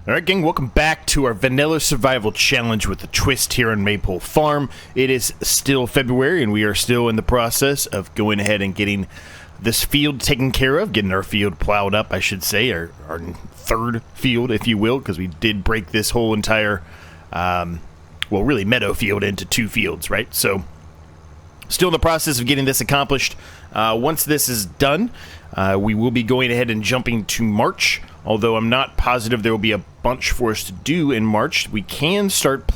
Alright gang, welcome back to our Vanilla Survival Challenge with a twist here on Maypole Farm. It is still February and we are still in the process of going ahead and getting this field taken care of, getting our field plowed up, I should say, our third field, if you will, because we did break this whole entire, well, really meadow field into two fields, right? So, still in the process of getting this accomplished. Once this is done, we will be going ahead and jumping to March. Although I'm not positive there will be a bunch for us to do in March. We can start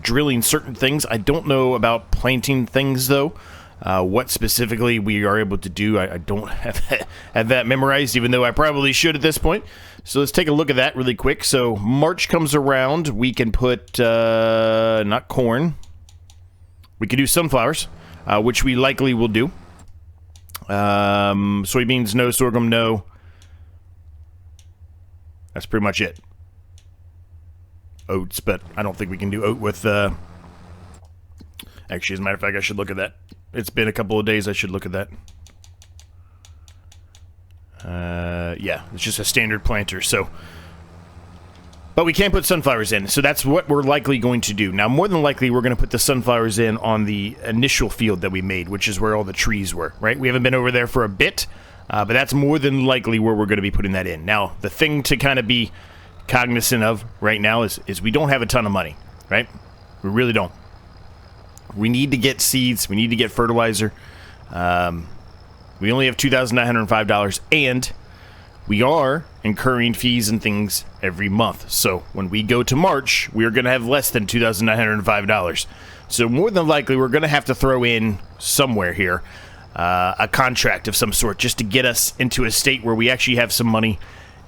drilling certain things. I don't know about planting things, though. What specifically we are able to do, I don't have that memorized, even though I probably should at this point. So let's take a look at that really quick. So March comes around, we can put, not corn. We could do sunflowers, which we likely will do. Soybeans, no. Sorghum, no. That's pretty much it. Oats, but I don't think we can do oat with, actually, as a matter of fact, I should look at that. It's been a couple of days, I should look at that. Yeah, it's just a standard planter, so. But we can put sunflowers in, so that's what we're likely going to do. Now, more than likely, we're going to put the sunflowers in on the initial field that we made, which is where all the trees were, right? We haven't been over there for a bit. But that's more than likely where we're going to be putting that in. Now, the thing to kind of be cognizant of right now is we don't have a ton of money, right? We really don't. We need to get seeds. We need to get fertilizer. We only have $2,905, and we are incurring fees and things every month. So when we go to March, we are going to have less than $2,905. So more than likely, we're going to have to throw in somewhere here a contract of some sort, just to get us into a state where we actually have some money,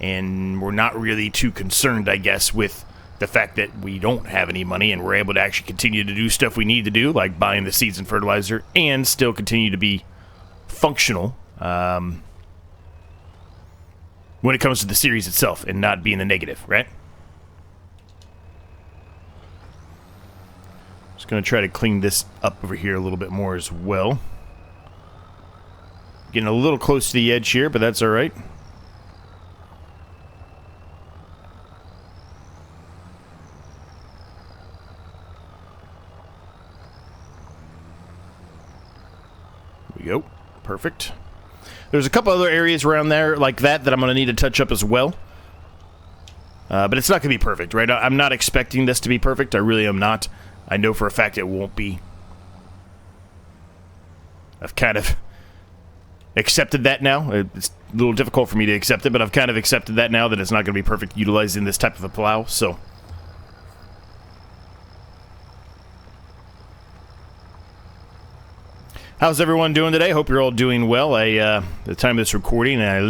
and we're not really too concerned, I guess, with the fact that we don't have any money, and we're able to actually continue to do stuff we need to do, like buying the seeds and fertilizer, and still continue to be functional when it comes to the series itself, and not being the negative, right? Just going to try to clean this up over here a little bit more as well. Getting a little close to the edge here, but that's alright. There we go. Perfect. There's a couple other areas around there like that I'm going to need to touch up as well. But it's not going to be perfect, right? I'm not expecting this to be perfect. I really am not. I know for a fact it won't be. I've kind of accepted that now. It's a little difficult for me to accept it, but I've kind of accepted that now, that it's not going to be perfect utilizing this type of a plow, so. How's everyone doing today? Hope you're all doing well. The time of this recording, I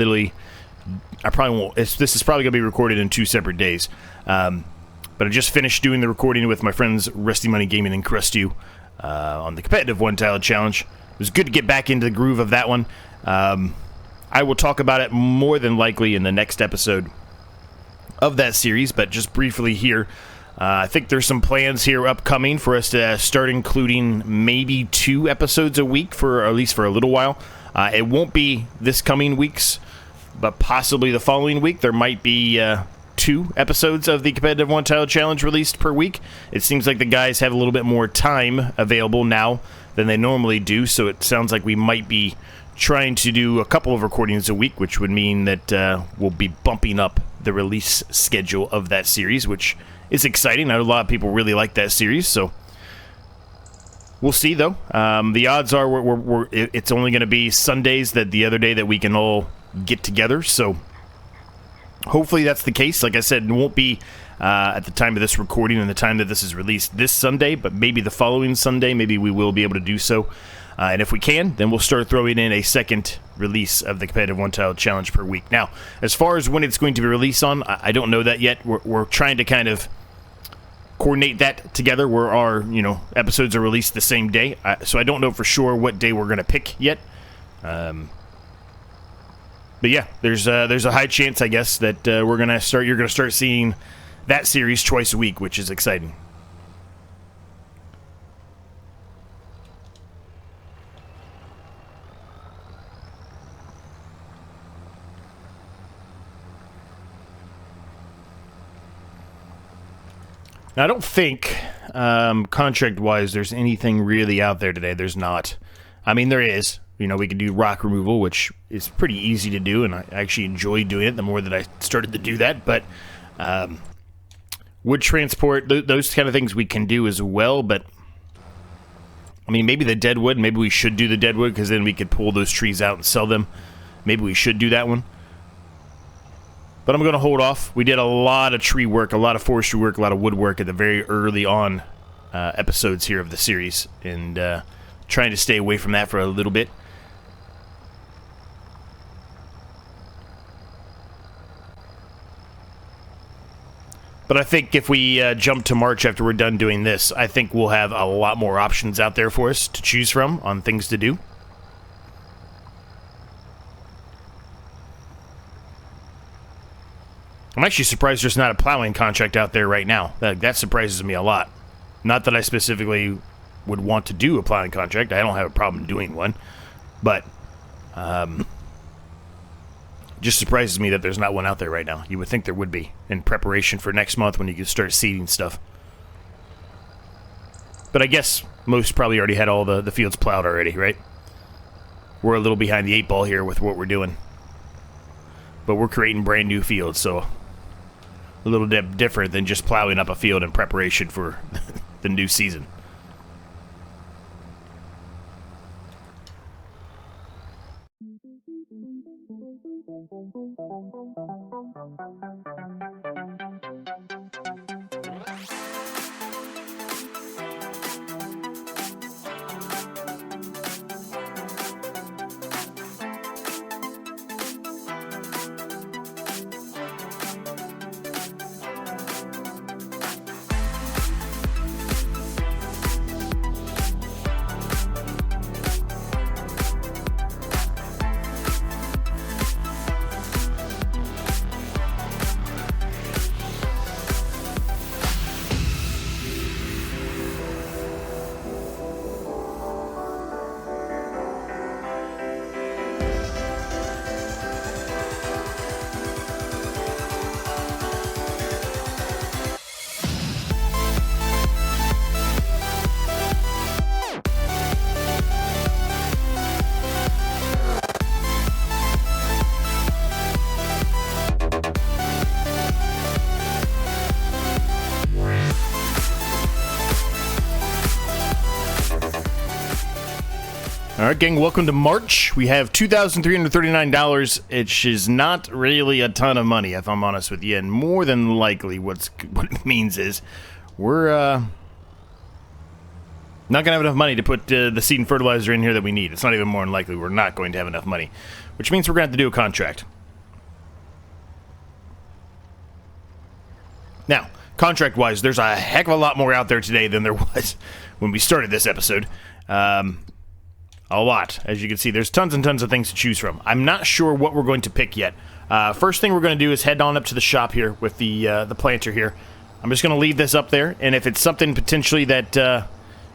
probably won't, this is probably going to be recorded in 2 separate days. But I just finished doing the recording with my friends Rusty Money Gaming and Crustu on the competitive one-tile challenge. It was good to get back into the groove of that one. I will talk about it more than likely in the next episode of that series, but just briefly here, I think there's some plans here upcoming for us to start including maybe 2 episodes a week, for at least for a little while. It won't be this coming weeks, but possibly the following week. There might be 2 episodes of the competitive one-tile challenge released per week. It seems like the guys have a little bit more time available now than they normally do, so it sounds like we might be trying to do a couple of recordings a week, which would mean that we'll be bumping up the release schedule of that series, which is exciting. I know a lot of people really like that series, so we'll see, though. The odds are it's only going to be Sundays, that the other day that we can all get together, so hopefully that's the case. Like I said, it won't be at the time of this recording and the time that this is released this Sunday, but maybe the following Sunday, maybe we will be able to do so. And if we can, then we'll start throwing in a second release of the competitive one-tile challenge per week. Now, as far as when it's going to be released on, I don't know that yet. We're trying to kind of coordinate that together, where our episodes are released the same day. So I don't know for sure what day we're going to pick yet. But yeah, there's a high chance, I guess, that you're going to start seeing that series twice a week, which is exciting. Now, I don't think, contract-wise, there's anything really out there today. There's not. I mean, there is. You know, we could do rock removal, which is pretty easy to do, and I actually enjoy doing it the more that I started to do that. But wood transport, those kind of things we can do as well. But, I mean, maybe the deadwood. Maybe we should do the deadwood, because then we could pull those trees out and sell them. Maybe we should do that one. But I'm going to hold off. We did a lot of tree work, a lot of forestry work, a lot of wood work at the very early on episodes here of the series. And trying to stay away from that for a little bit. But I think if we jump to March after we're done doing this, I think we'll have a lot more options out there for us to choose from on things to do. I'm actually surprised there's not a plowing contract out there right now. That surprises me a lot. Not that I specifically would want to do a plowing contract. I don't have a problem doing one. But just surprises me that there's not one out there right now. You would think there would be in preparation for next month when you can start seeding stuff. But I guess most probably already had all the fields plowed already, right? We're a little behind the 8 ball here with what we're doing. But we're creating brand new fields, so a little bit different than just plowing up a field in preparation for the new season. All right, gang, welcome to March. We have $2,339, which is not really a ton of money, if I'm honest with you. And more than likely, what it means is we're not going to have enough money to put the seed and fertilizer in here that we need. It's not even more than likely we're not going to have enough money, which means we're going to have to do a contract. Now, contract-wise, there's a heck of a lot more out there today than there was when we started this episode. A lot. As you can see, there's tons and tons of things to choose from. I'm not sure what we're going to pick yet. First thing we're going to do is head on up to the shop here with the planter here. I'm just going to leave this up there, and if it's something potentially that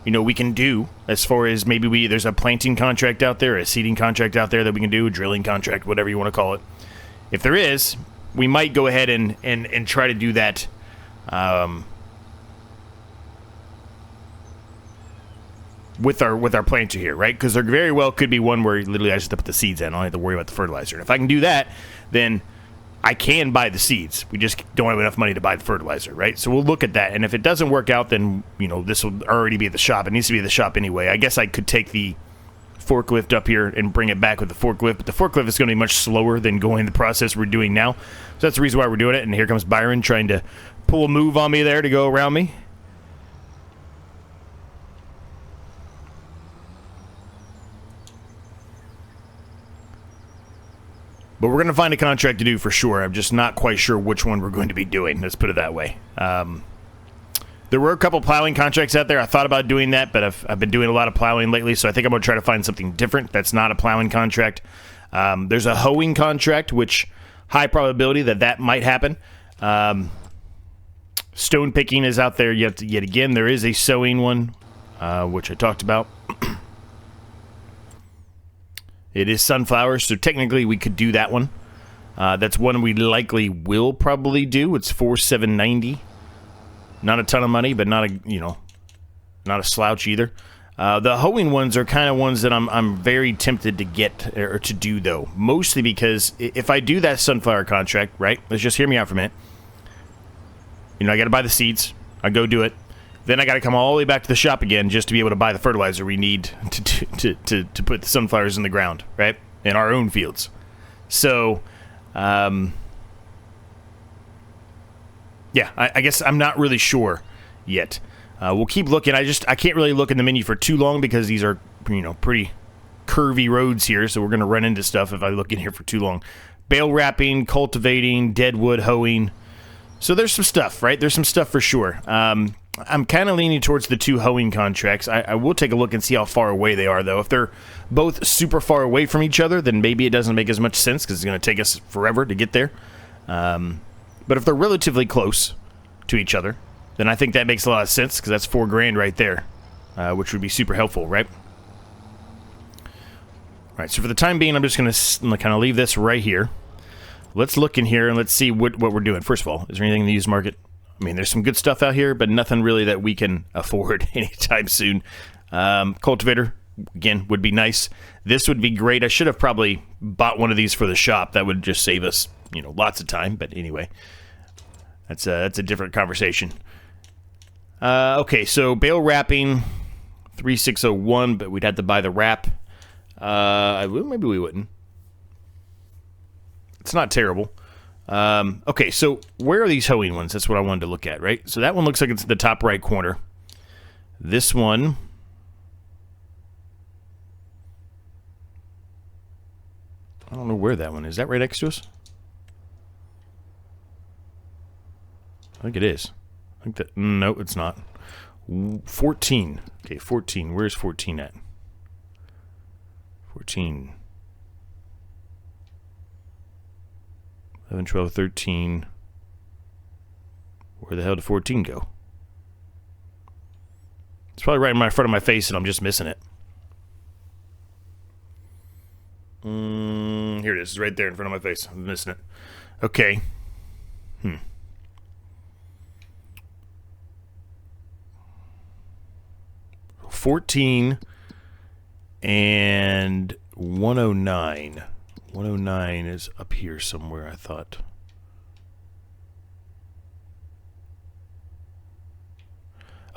we can do, as far as maybe there's a planting contract out there, a seeding contract out there that we can do, a drilling contract, whatever you want to call it. If there is, we might go ahead and try to do that. With our planter here, right? Because there very well could be one where literally I just have to put the seeds in. I don't have to worry about the fertilizer. And if I can do that, then I can buy the seeds. We just don't have enough money to buy the fertilizer, right? So we'll look at that. And if it doesn't work out, then, this will already be at the shop. It needs to be at the shop anyway. I guess I could take the forklift up here and bring it back with the forklift. But the forklift is going to be much slower than going the process we're doing now. So that's the reason why we're doing it. And here comes Byron trying to pull a move on me there to go around me. But we're going to find a contract to do for sure. I'm just not quite sure which one we're going to be doing. Let's put it that way. There were a couple plowing contracts out there. I thought about doing that, but I've been doing a lot of plowing lately, so I think I'm going to try to find something different that's not a plowing contract. There's a hoeing contract, which high probability that might happen. Stone picking is out there yet again. There is a sowing one, which I talked about. It is sunflowers, so technically we could do that one. That's one we likely will probably do. It's $4,790. Not a ton of money, but not a slouch either. The hoeing ones are kind of ones that I'm very tempted to get or to do, though. Mostly because if I do that sunflower contract, right? Let's just hear me out for a minute. I got to buy the seeds. I go do it. Then I got to come all the way back to the shop again just to be able to buy the fertilizer we need to put the sunflowers in the ground, right? In our own fields. So, yeah, I guess I'm not really sure yet. We'll keep looking. I can't really look in the menu for too long because these are, pretty curvy roads here, so we're going to run into stuff if I look in here for too long. Bale wrapping, cultivating, deadwood, hoeing. So there's some stuff, right? There's some stuff for sure. I'm kind of leaning towards the 2 hoeing contracts. I will take a look and see how far away they are, though. If they're both super far away from each other, then maybe it doesn't make as much sense because it's going to take us forever to get there. But if they're relatively close to each other, then I think that makes a lot of sense because that's $4,000 right there, which would be super helpful, right? All right, so for the time being, I'm just going to kind of leave this right here. Let's look in here and let's see what we're doing. First of all, is there anything in the used market? I mean, there's some good stuff out here, but nothing really that we can afford anytime soon. Cultivator, again, would be nice. This would be great. I should have probably bought one of these for the shop. That would just save us, lots of time. But anyway, that's a different conversation. Okay, so bale wrapping, 3601, but we'd have to buy the wrap. Maybe we wouldn't. It's not terrible. Okay, so where are these hoeing ones? That's what I wanted to look at, right? So that one looks like it's in the top right corner. This one... I don't know where that one is. Is that right next to us? I think it is. I think that... No, it's not. 14. Okay, 14. Where's 14 at? 14... 11, 12, 13. Where the hell did 14 go? It's probably right in front of my face and I'm just missing it. Here it is. It's right there in front of my face. I'm missing it. Okay. 14 and 109. 109 is up here somewhere, I thought.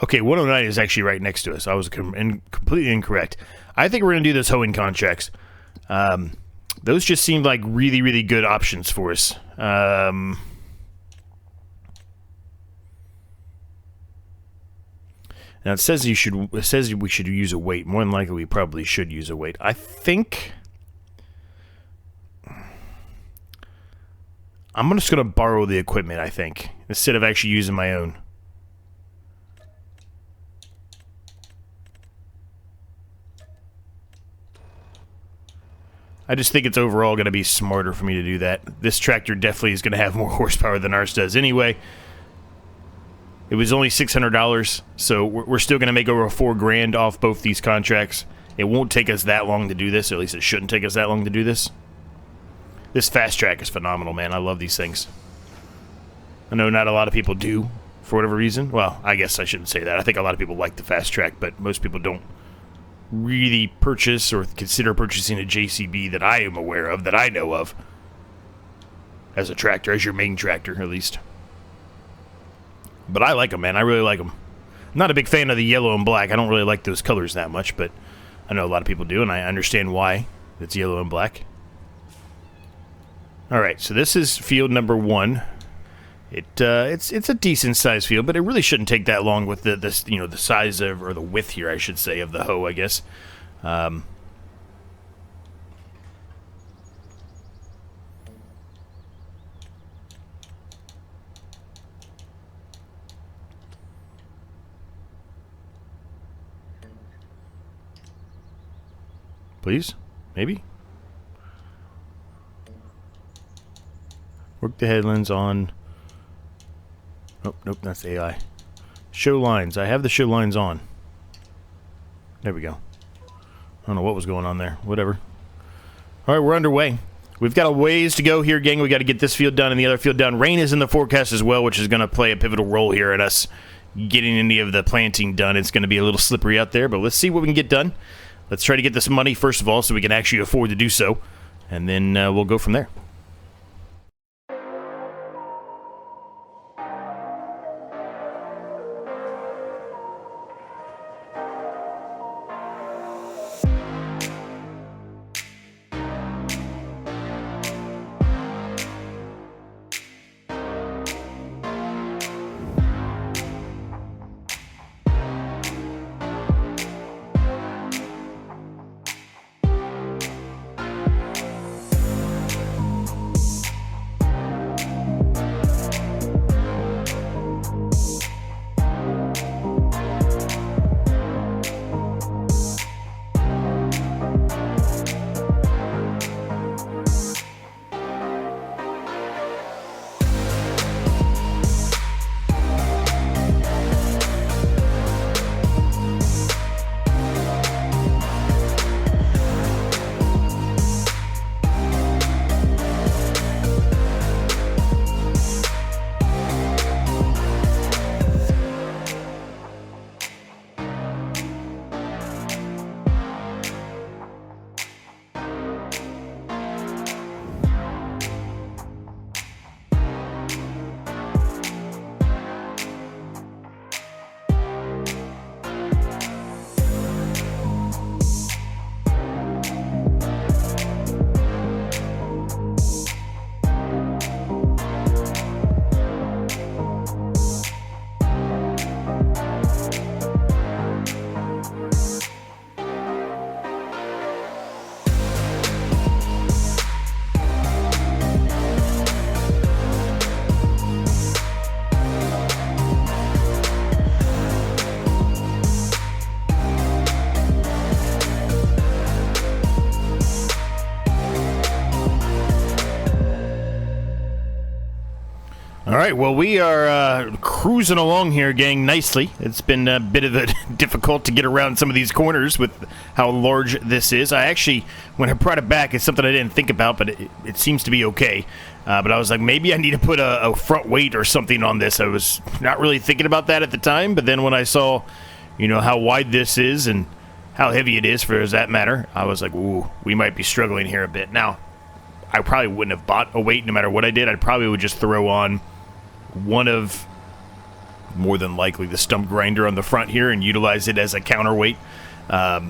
Okay, 109 is actually right next to us. I was completely incorrect. I think we're going to do those hoeing contracts. Those just seemed like really, really good options for us. Now it says we should use a weight. More than likely, we probably should use a weight. I think I'm just going to borrow the equipment, I think, instead of actually using my own. I just think it's overall going to be smarter for me to do that. This tractor definitely is going to have more horsepower than ours does anyway. It was only $600, so we're still going to make over $4,000 off both these contracts. It won't take us that long to do this, or at least it shouldn't take us that long to do this. This fast track is phenomenal, man. I love these things. I know not a lot of people do, for whatever reason. Well, I guess I shouldn't say that. I think a lot of people like the fast track, but most people don't really purchase or consider purchasing a JCB that I am aware of, that I know of, as a tractor, as your main tractor, at least. But I like them, man. I really like them. I'm not a big fan of the yellow and black. I don't really like those colors that much, but I know a lot of people do, and I understand why it's yellow and black. All right, so this is field number 1. It's a decent sized field, but it really shouldn't take that long with the size of, or the width here, I should say, of the hoe, I guess. Please? Maybe? Work the headlands on... Oh, nope, that's AI. Show lines. I have the show lines on. There we go. I don't know what was going on there. Whatever. Alright, we're underway. We've got a ways to go here, gang. We got to get this field done and the other field done. Rain is in the forecast as well, which is going to play a pivotal role here in us getting any of the planting done. It's going to be a little slippery out there, but let's see what we can get done. Let's try to get this money first of all so we can actually afford to do so, and then we'll go from there. All right, well, we are cruising along here, gang, nicely. It's been a bit of a difficult to get around some of these corners with how large this is. I actually, when I brought it back, it's something I didn't think about, but it seems to be okay. But I was like, maybe I need to put a front weight or something on this. I was not really thinking about that at the time, but then when I saw, you know, how wide this is and how heavy it is, for that matter, I was like, ooh, we might be struggling here a bit. Now, I probably wouldn't have bought a weight no matter what I did. I probably would just throw on one of, more than likely, the stump grinder on the front here and utilize it as a counterweight. But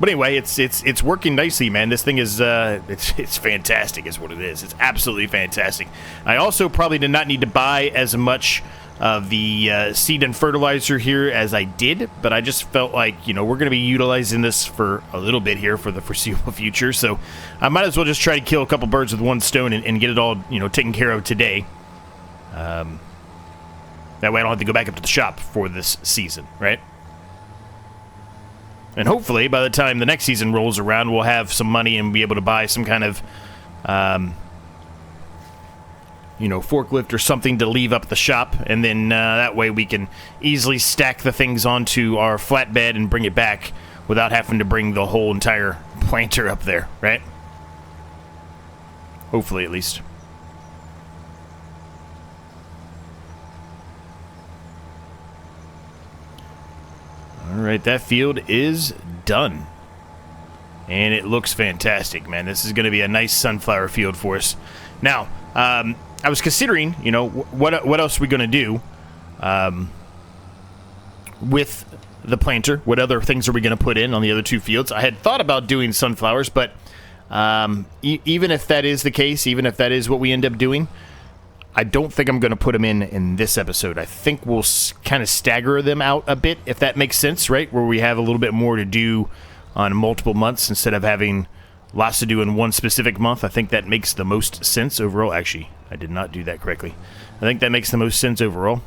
anyway, it's working nicely, man. This thing is it's fantastic, is what it is. It's absolutely fantastic. I also probably did not need to buy as much of the seed and fertilizer here as I did, but I just felt like, you know, we're going to be utilizing this for a little bit here for the foreseeable future, so I might as well just try to kill a couple birds with one stone and get it all, you know, taken care of today. That way I don't have to go back up to the shop for this season, right? And hopefully by the time the next season rolls around, we'll have some money and be able to buy some kind of, you know, forklift or something to leave up the shop. And then that way we can easily stack the things onto our flatbed and bring it back without having to bring the whole entire planter up there, right? Hopefully, at least. Alright, that field is done. And it looks fantastic, man. This is going to be a nice sunflower field for us. Now, I was considering, you know, what else are we going to do with the planter? What other things are we going to put in on the other two fields? I had thought about doing sunflowers, but even if that is the case, even if that is what we end up doing, I don't think I'm going to put them in this episode. I think we'll kind of stagger them out a bit, if that makes sense, right? Where we have a little bit more to do on multiple months instead of having lots to do in one specific month. I think that makes the most sense overall. Actually, I did not do that correctly. I think that makes the most sense overall.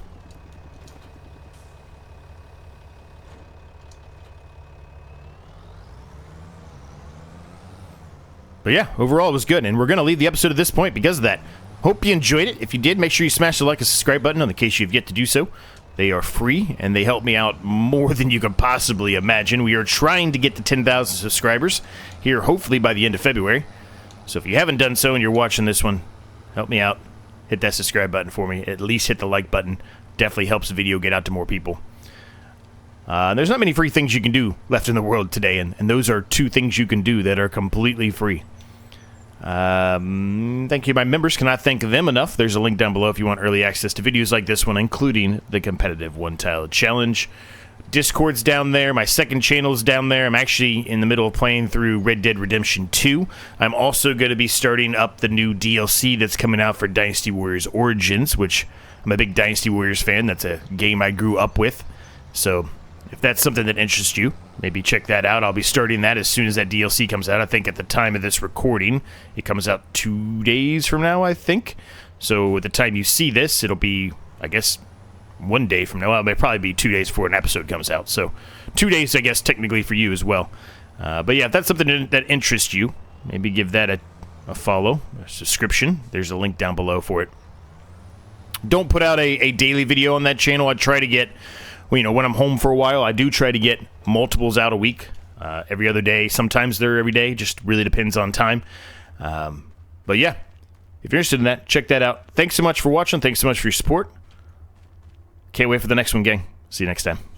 But yeah, overall it was good, and we're going to leave the episode at this point because of that. Hope you enjoyed it. If you did, make sure you smash the like and subscribe button on the case you've yet to do so. They are free, and they help me out more than you could possibly imagine. We are trying to get to 10,000 subscribers here, hopefully by the end of February. So if you haven't done so and you're watching this one, help me out. Hit that subscribe button for me. At least hit the like button. definitely helps the video get out to more people. There's not many free things you can do left in the world today, and those are 2 things you can do that are completely free. Thank you, my members. Cannot thank them enough. There's a link down below if you want early access to videos like this one, including the competitive 1-tile challenge. Discord's down there. My second channel's down there. I'm actually in the middle of playing through Red Dead Redemption 2. I'm also going to be starting up the new DLC that's coming out for Dynasty Warriors Origins, which I'm a big Dynasty Warriors fan. That's a game I grew up with. So if that's something that interests you, maybe check that out. I'll be starting that as soon as that DLC comes out. I think at the time of this recording, it comes out 2 days from now, I think. So at the time you see this, it'll be, I guess, 1 day from now. Well, it may probably be 2 days before an episode comes out. So 2 days, I guess, technically for you as well. But yeah, if that's something that interests you, maybe give that a follow, a subscription. There's a link down below for it. Don't put out a daily video on that channel. I try to get... Well, you know, when I'm home for a while, I do try to get multiples out a week, every other day. Sometimes they're every day, just really depends on time. But yeah, if you're interested in that, check that out. Thanks so much for watching. Thanks so much for your support. Can't wait for the next one, gang. See you next time.